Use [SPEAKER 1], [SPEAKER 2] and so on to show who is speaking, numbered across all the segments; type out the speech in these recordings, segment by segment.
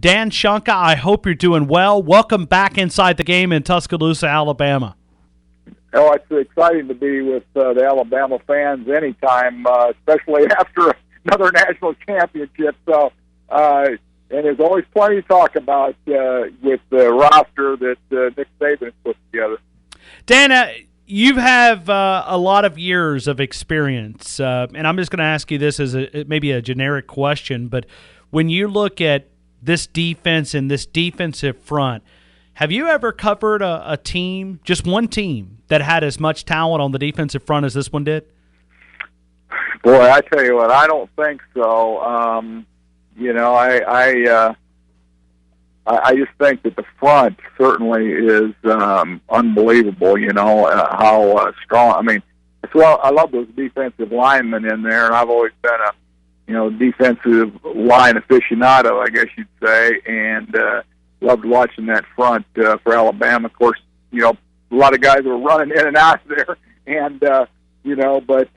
[SPEAKER 1] Dan Shonka, I hope you're doing well. Welcome back inside the game in Tuscaloosa, Alabama.
[SPEAKER 2] Oh, it's exciting to be with the Alabama fans anytime, especially after another national championship. So, and there's always plenty to talk about with the roster that Nick Saban has put together.
[SPEAKER 1] Dan, you have a lot of years of experience, and I'm just going to ask you this as maybe a generic question, but when you look at this defense and this defensive front, have you ever covered a team, just one team, that had as much talent on the defensive front as this one did?
[SPEAKER 2] Boy, I tell you what, I don't think so. I just think that the front certainly is unbelievable. How strong. I mean, I love those defensive linemen in there, and I've always been a defensive line aficionado, I guess you'd say, and loved watching that front for Alabama. Of course, a lot of guys were running in and out there, and but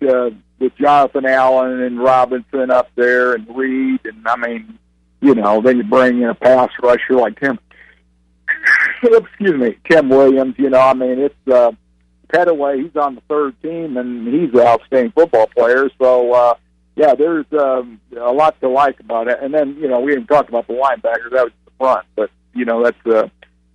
[SPEAKER 2] with Jonathan Allen and Robinson up there and Reed, and I mean, then you bring in a pass rusher like Tim Williams. I mean, it's Petaway. He's on the third team, and he's an outstanding football player. So, there's a lot to like about it. And then, we didn't talk about the linebackers. That was the front, but that's the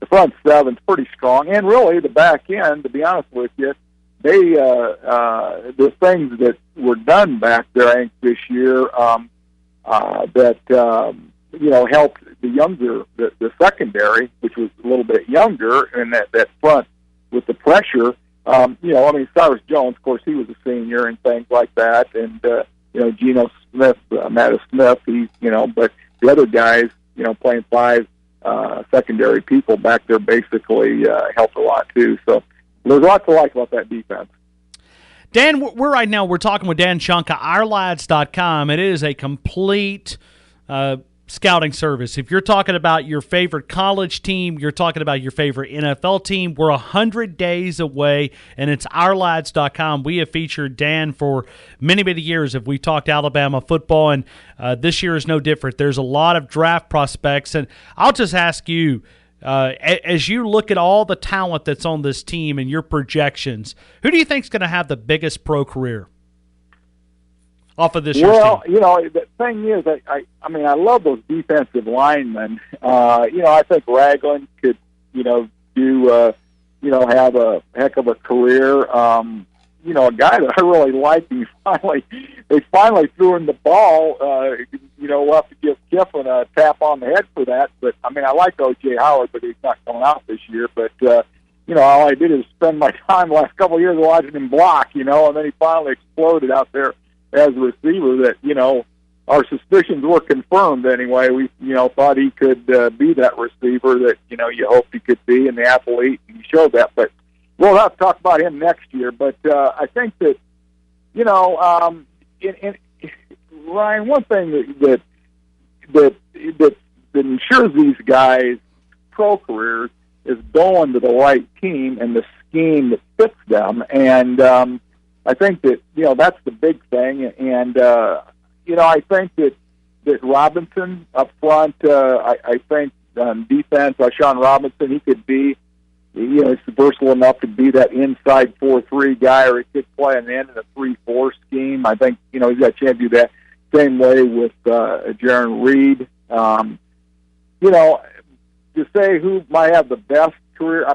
[SPEAKER 2] front seven's pretty strong, and really the back end. To be honest with you, they the things that were done back there, I think this year that helped the secondary, which was a little bit younger, and that front with the pressure. Cyrus Jones, of course, he was a senior and things like that, and Geno Smith, Mattis Smith, but the other guys, playing five secondary people back there basically helped a lot too. So there's a lot to like about that defense.
[SPEAKER 1] Dan, we're talking with Dan Shonka, ourlads.com. It is a complete scouting service. If you're talking about your favorite college team, you're talking about your favorite NFL team, we're 100 days away, and it's ourlads.com. We have featured Dan for many, many years if we talked Alabama football, and this year is no different. There's a lot of draft prospects, and I'll just ask you, as you look at all the talent that's on this team and your projections, who do you think is going to have the biggest pro career off of this year's team?
[SPEAKER 2] Well, the thing is, I love those defensive linemen. I think Ragland could, have a heck of a career. A guy that I really like, they finally threw him the ball. We'll have to give Kiffin a tap on the head for that. But, I like O.J. Howard, but he's not coming out this year. But, all I did is spend my time the last couple of years watching him block, and then he finally exploded out there as a receiver that, our suspicions were confirmed anyway. We, thought he could be that receiver that, you hoped he could be, and the athlete, and he showed that. But we'll have to talk about him next year. But I think that, Ryan, one thing that ensures these guys' pro careers is going to the right team and the scheme that fits them. And I think that, that's the big thing. And, I think that Robinson up front, I think on defense, Sean Robinson, he could be, he's versatile enough to be that inside 4-3 guy, or he could play an end in a 3-4 scheme. I think, he's got a chance to do that. Same way with Jaron Reed. To say who might have the best career, I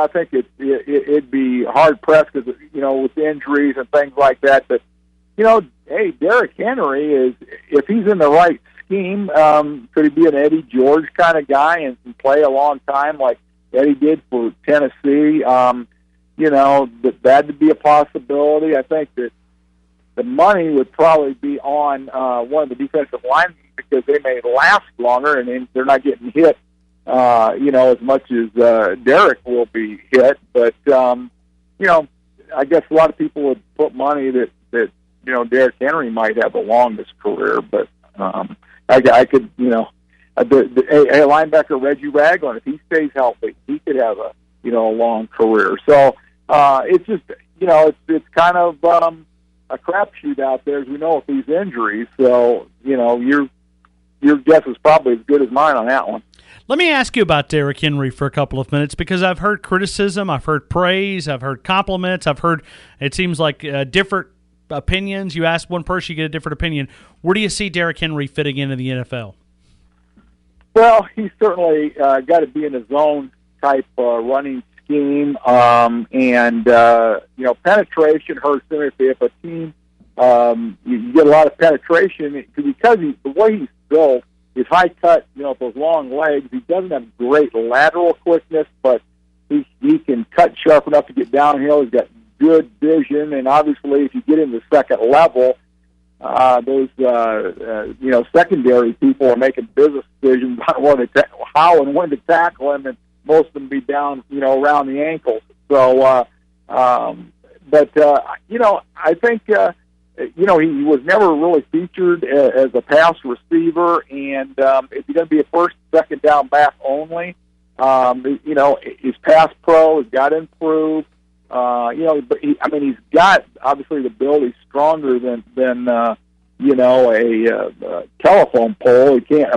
[SPEAKER 2] think it'd be hard-pressed because, with injuries and things like that. But, hey, Derrick Henry is, if he's in the right scheme, could he be an Eddie George kind of guy and play a long time like Eddie did for Tennessee? That would be a possibility. I think that the money would probably be on one of the defensive linemen because they may last longer and they're not getting hit, as much as Derrick will be hit. But, I guess a lot of people would put money that Derrick Henry might have the longest career. But I could, a linebacker, Reggie Ragland, if he stays healthy, he could have a long career. So it's just, it's kind of a crapshoot out there, as we know, with these injuries. So, you're your guess is probably as good as mine on that one.
[SPEAKER 1] Let me ask you about Derrick Henry for a couple of minutes, because I've heard criticism, I've heard praise, I've heard compliments, I've heard, it seems like, different opinions. You ask one person, you get a different opinion. Where do you see Derrick Henry fitting into the NFL?
[SPEAKER 2] Well, he's certainly got to be in his own type running scheme, and penetration hurts him if a team you get a lot of penetration because the way he's built. His high cut, those long legs. He doesn't have great lateral quickness, but he can cut sharp enough to get downhill. He's got good vision, and obviously, if you get into the second level, those secondary people are making business decisions on how and when to tackle him, and most of them be down, around the ankles. So, I think. He was never really featured as a pass receiver, and if he's going to be a first, second down back only, his pass pro has got to improve. But he's got obviously the ability stronger than a telephone pole. He can't.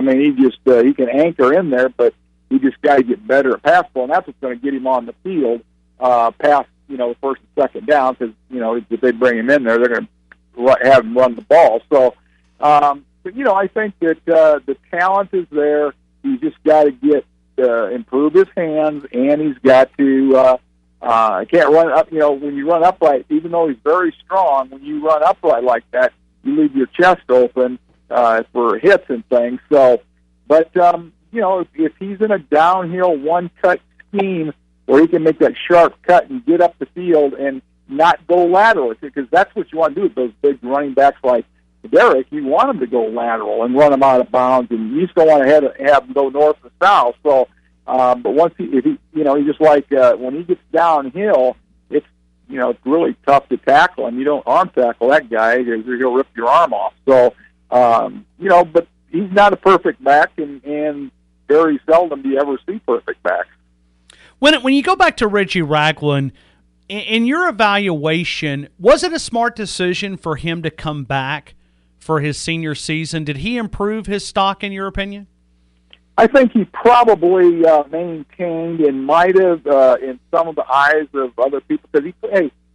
[SPEAKER 2] He can anchor in there, but he just got to get better at pass pro, and that's what's going to get him on the field past first and second down, because if they bring him in there, they're going to have him run the ball. So, I think that the talent is there. He's just got to improve his hands, and he's got to can't run up. When you run upright, even though he's very strong, when you run upright like that, you leave your chest open for hits and things. So, but if he's in a downhill one-cut scheme where he can make that sharp cut and get up the field and not go lateral, because that's what you want to do with those big running backs like Derrick. You want them to go lateral and run them out of bounds, and you still want to have them go north and south. So, but once he's just like when he gets downhill, it's really tough to tackle him. You don't arm tackle that guy because he'll rip your arm off. So, but he's not a perfect back, and very seldom do you ever see perfect backs.
[SPEAKER 1] When you go back to Reggie Ragland, in your evaluation, was it a smart decision for him to come back for his senior season? Did he improve his stock, in your opinion?
[SPEAKER 2] I think he probably maintained and might have in some of the eyes of other people, because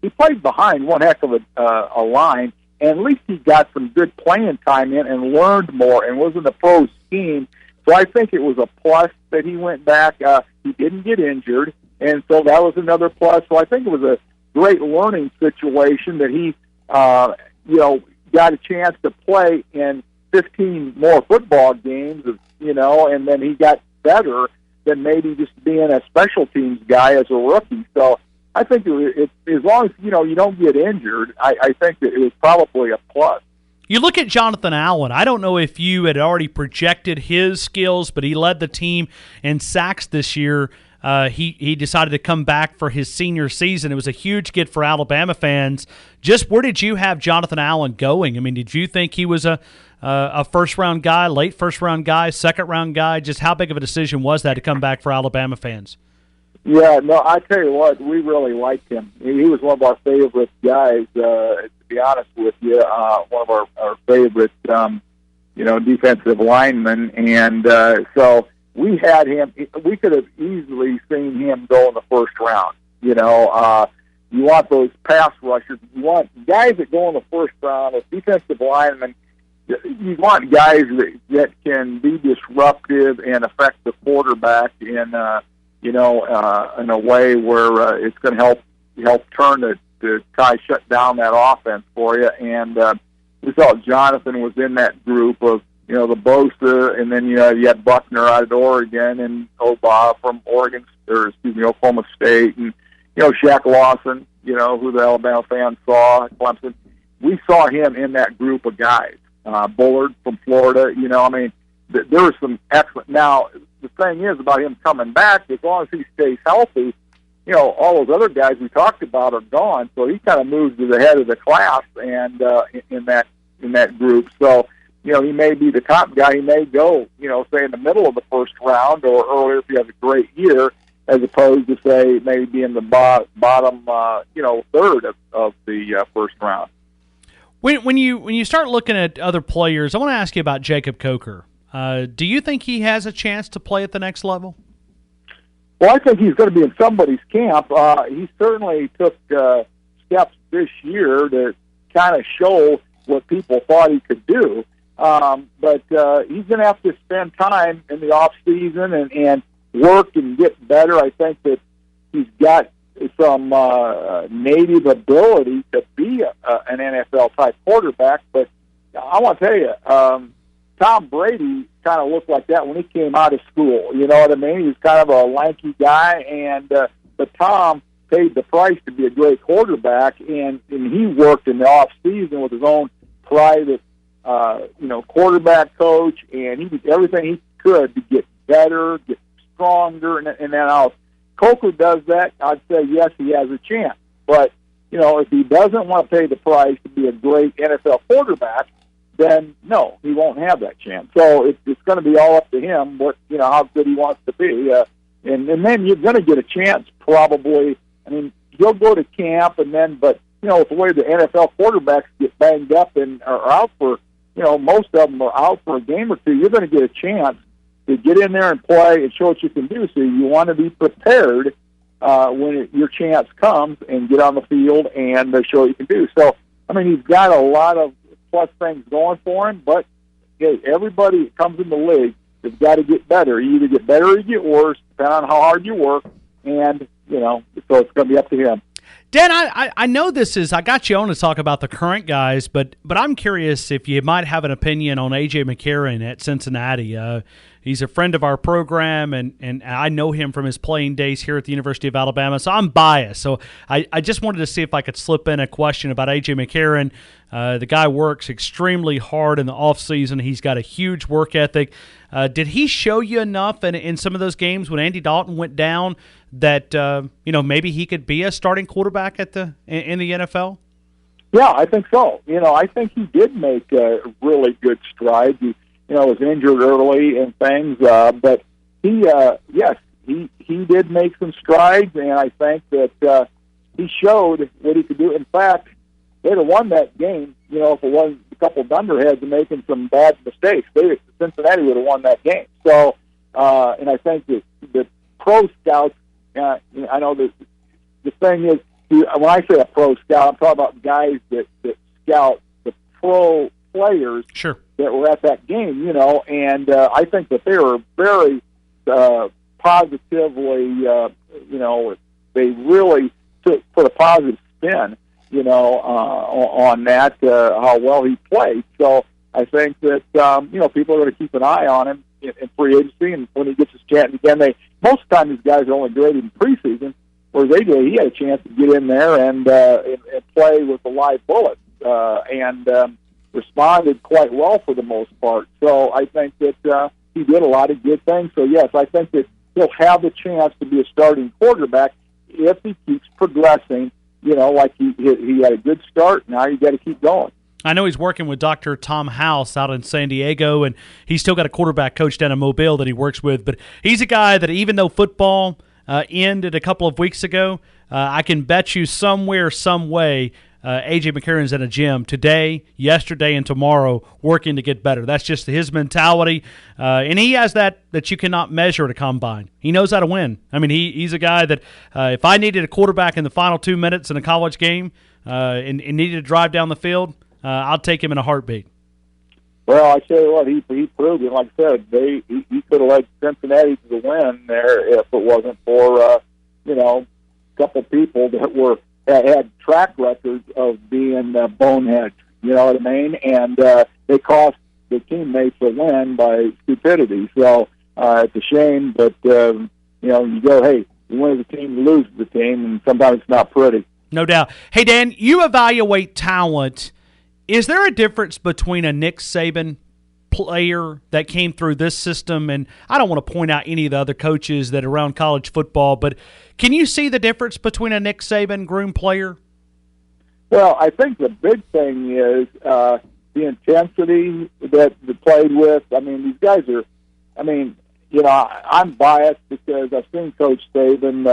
[SPEAKER 2] he played behind one heck of a line, and at least he got some good playing time in and learned more and was in the pro scheme. So I think it was a plus that he went back. He didn't get injured. And so that was another plus. So I think it was a great learning situation that he, got a chance to play in 15 more football games, and then he got better than maybe just being a special teams guy as a rookie. So I think it as long as, you don't get injured, I think that it was probably a plus.
[SPEAKER 1] You look at Jonathan Allen. I don't know if you had already projected his skills, but he led the team in sacks this year. He decided to come back for his senior season. It was a huge get for Alabama fans. Just where did you have Jonathan Allen going? Did you think he was a first-round guy, late first-round guy, second-round guy? Just how big of a decision was that to come back for Alabama fans?
[SPEAKER 2] Yeah, no, I tell you what, we really liked him. He was one of our favorite guys, to be honest with you, one of our favorite, defensive linemen. And so we had him. We could have easily seen him go in the first round. You want those pass rushers. You want guys that go in the first round as defensive linemen. You want guys that can be disruptive and affect the quarterback in a way where it's going to help turn to try to shut down that offense for you. And we thought Jonathan was in that group of, the Bosa, and then you had Buckner out of Oregon, and Oba from Oklahoma State, and Shaq Lawson, who the Alabama fans saw at Clemson. We saw him in that group of guys. Bullard from Florida, there was some excellent. Now the thing is about him coming back, as long as he stays healthy, all those other guys we talked about are gone, so he kind of moves to the head of the class and in that group. So. He may be the top guy. He may go, say in the middle of the first round or earlier if he has a great year, as opposed to, say, maybe in the bottom, third of the first round.
[SPEAKER 1] When you start looking at other players, I want to ask you about Jacob Coker. Do you think he has a chance to play at the next level?
[SPEAKER 2] Well, I think he's going to be in somebody's camp. He certainly took steps this year to kind of show what people thought he could do. But he's going to have to spend time in the off season and work and get better. I think that he's got some native ability to be an NFL-type quarterback. But I want to tell you, Tom Brady kind of looked like that when he came out of school. You know what I mean? He was kind of a lanky guy, and but Tom paid the price to be a great quarterback, and he worked in the off season with his own private, quarterback coach, and he did everything he could to get better, get stronger, and then else. Coker does that. I'd say yes, he has a chance, but if he doesn't want to pay the price to be a great NFL quarterback, then no, he won't have that chance. So it's going to be all up to him how good he wants to be, and then you're going to get a chance probably. I mean, he'll go to camp, but with the way the NFL quarterbacks get banged up and are out for, most of them are out for a game or two, you're going to get a chance to get in there and play and show what you can do. So you want to be prepared when your chance comes and get on the field and show what you can do. So, I mean, he's got a lot of plus things going for him, but everybody that comes in the league has got to get better. You either get better or you get worse, depending on how hard you work, and, so it's going to be up to him.
[SPEAKER 1] Dan, I know I got you on to talk about the current guys, but I'm curious if you might have an opinion on A.J. McCarron at Cincinnati. He's a friend of our program, and I know him from his playing days here at the University of Alabama, so I'm biased. So I just wanted to see if I could slip in a question about A.J. McCarron. The guy works extremely hard in the offseason. He's got a huge work ethic. Did he show you enough in some of those games when Andy Dalton went down that maybe he could be a starting quarterback in the NFL?
[SPEAKER 2] Yeah, I think so. I think he did make really good strides. He was injured early and things, but he did make some strides, and I think that he showed what he could do. In fact, they'd have won that game, if it wasn't a couple of dunderheads and making some bad mistakes. Cincinnati would have won that game. So, and I think that the pro scouts, I know that the thing is, when I say a pro scout, I'm talking about guys that scout the pro players
[SPEAKER 1] sure.
[SPEAKER 2] that were at that game, and I think that they were very positively, they really put a positive spin, on that, how well he played. So I think that, people are going to keep an eye on him in free agency, and when he gets his chance again, most of the time these guys are only graded in preseason, whereas he had a chance to get in there and play with a live bullet, and responded quite well for the most part. So I think that he did a lot of good things. So, yes, I think that he'll have the chance to be a starting quarterback if he keeps progressing, like he had a good start. Now you got to keep going.
[SPEAKER 1] I know he's working with Dr. Tom House out in San Diego, and he's still got a quarterback coach down in Mobile that he works with. But he's a guy that even though football ended a couple of weeks ago, I can bet you somewhere, some way, A.J. McCarron's in a gym today, yesterday, and tomorrow working to get better. That's just his mentality. And he has that you cannot measure at a combine. He knows how to win. I mean, he's a guy that if I needed a quarterback in the final 2 minutes in a college game and needed to drive down the field, I'll take him in a heartbeat.
[SPEAKER 2] Well, I tell you what, he proved it. Like I said, he could have led Cincinnati to the win there if it wasn't for, a couple people that had track records of being boneheads, you know what I mean? And they cost the teammates a win by stupidity. So it's a shame, but, you go, hey, you win as a team, you lose as a team, and sometimes it's not pretty.
[SPEAKER 1] No doubt. Hey, Dan, you evaluate talent. Is there a difference between a Nick Saban player that came through this system, and I don't want to point out any of the other coaches that are around college football, but can you see the difference between a Nick Saban groomed player?
[SPEAKER 2] Well, I think the big thing is the intensity that they played with. I mean, these guys are, I'm biased because I've seen Coach Saban,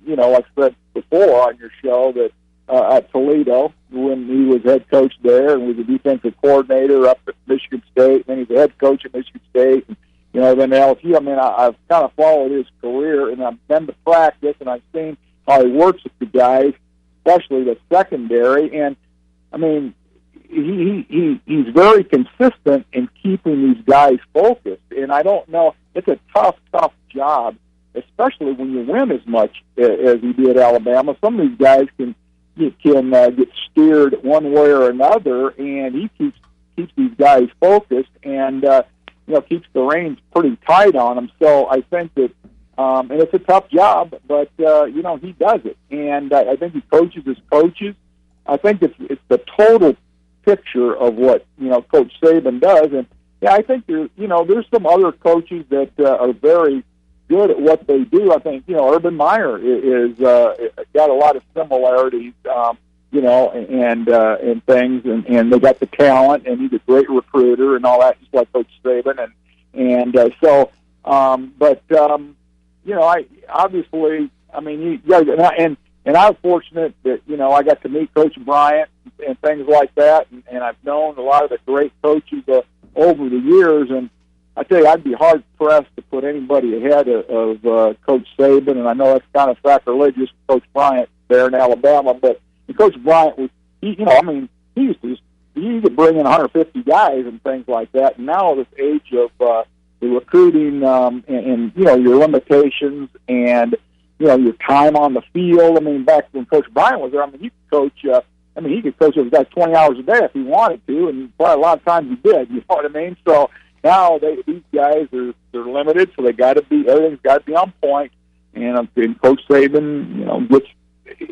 [SPEAKER 2] like I said before on your show, that at Toledo when he was head coach there, and was a defensive coordinator up at Michigan State. And then he's the head coach at Michigan State. And, then LSU. I mean, I've kind of followed his career, and I've been to practice, and I've seen how he works with the guys, especially the secondary. And I mean, he's very consistent in keeping these guys focused. And I don't know, it's a tough job, especially when you win as much as he did at Alabama. Some of these guys can get steered one way or another, and he keeps these guys focused and keeps the reins pretty tight on them. So I think that, and it's a tough job, but he does it, and I think he coaches his coaches. I think it's the total picture of what Coach Saban does, and I think there's some other coaches that are very good at what they do. I think Urban Meyer is got a lot of similarities, and things, and they got the talent, and he's a great recruiter and all that, just like Coach Saban, I obviously, I mean, and I was fortunate that I got to meet Coach Bryant and things like that, and I've known a lot of the great coaches over the years, and I tell you, I'd be hard pressed to put anybody ahead of Coach Saban, and I know that's kind of sacrilegious with Coach Bryant there in Alabama, but Coach Bryant was, he used to bring in 150 guys and things like that, and now this age of the recruiting and your limitations and your time on the field. I mean, back when Coach Bryant was there, I mean, he could coach. He could coach those guys 20 hours a day if he wanted to, and probably a lot of times he did. You know what I mean? So now these guys they're limited, so everything's got to be on point. And Coach Saban,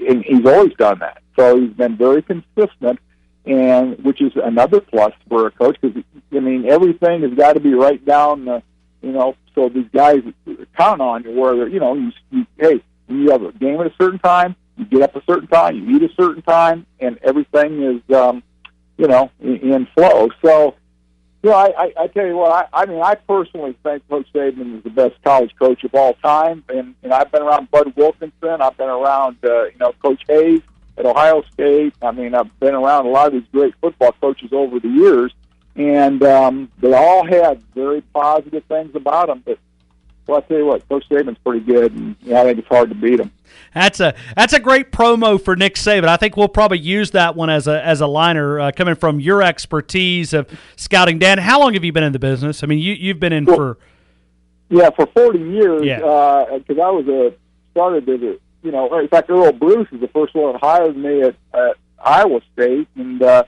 [SPEAKER 2] and he's always done that. So he's been very consistent, and which is another plus for a coach, because everything has got to be right down. So these guys count on you. Where hey, you have a game at a certain time, you get up a certain time, you eat a certain time, and everything is in flow. So I tell you what, I personally think Coach Saban is the best college coach of all time, and I've been around Bud Wilkinson, I've been around Coach Hayes at Ohio State. I mean, I've been around a lot of these great football coaches over the years, and they all had very positive things about them. But I tell you what, Coach Saban's pretty good, and I think it's hard to beat him.
[SPEAKER 1] That's a great promo for Nick Saban. I think we'll probably use that one as a liner coming from your expertise of scouting. Dan, how long have you been in the business? I mean, you've been in for
[SPEAKER 2] 40 years. Because I was started as in fact, Earl Bruce is the first one that hired me at Iowa State, and as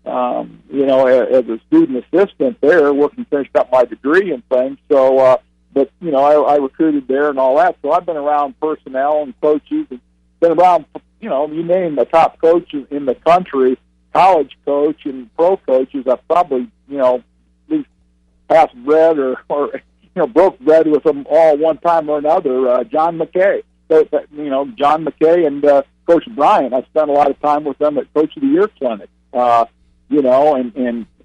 [SPEAKER 2] a student assistant there, finished up my degree and things. So. But, I recruited there and all that. So I've been around personnel and coaches, and been around, you name the top coaches in the country, college coach and pro coaches. I've probably, at least passed bread or broke bread with them all one time or another. John McKay. So, John McKay and Coach Bryant. I spent a lot of time with them at Coach of the Year clinic.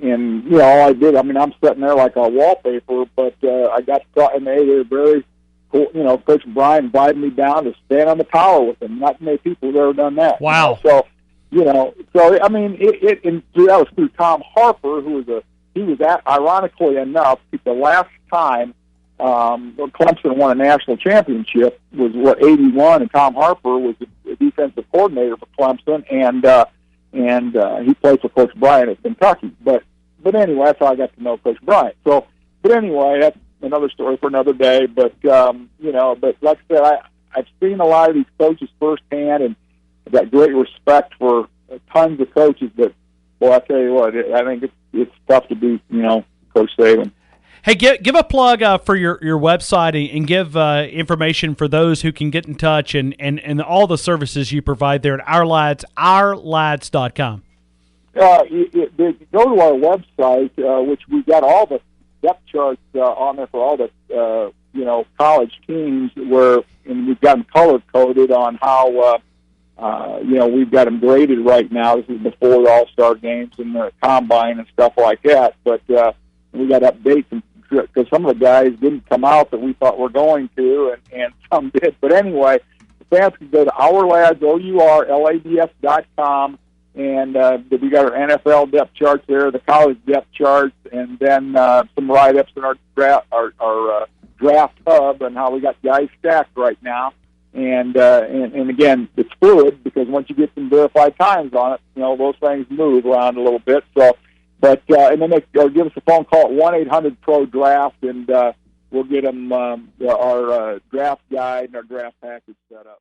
[SPEAKER 2] And all I did, I'm sitting there like a wallpaper, but I got to, and they were very cool. Coach Brian invited me down to stand on the tower with him. Not many people have ever done that.
[SPEAKER 1] Wow.
[SPEAKER 2] So that was through Tom Harper, he was ironically enough, the last time Clemson won a national championship was 81, and Tom Harper was the defensive coordinator for Clemson, and he played for Coach Bryant at Kentucky. But anyway, that's how I got to know Coach Bryant. So, but anyway, that's another story for another day. But but like I said, I've seen a lot of these coaches firsthand, and I've got great respect for tons of coaches. But boy, I tell you what, I think it's tough to beat Coach Saban.
[SPEAKER 1] Hey, give a plug for your website and give information for those who can get in touch and all the services you provide there at ourlads.com.
[SPEAKER 2] Go to our website, which we've got all the depth charts on there for all the college teams, and we've got them color coded on how we've got them graded right now. This is before the All-Star games and the combine and stuff like that. But we got updates because some of the guys didn't come out that we thought were going to, and some did. But anyway, fans can go to ourlads.com, and we got our NFL depth charts there, the college depth charts, and then some write-ups in our draft hub and how we got guys stacked right now. And again, it's fluid because once you get some verified times on it, those things move around a little bit. So, and then they give us a phone call at 1-800-PRO-DRAFT, and we'll get them our draft guide and our draft package set up.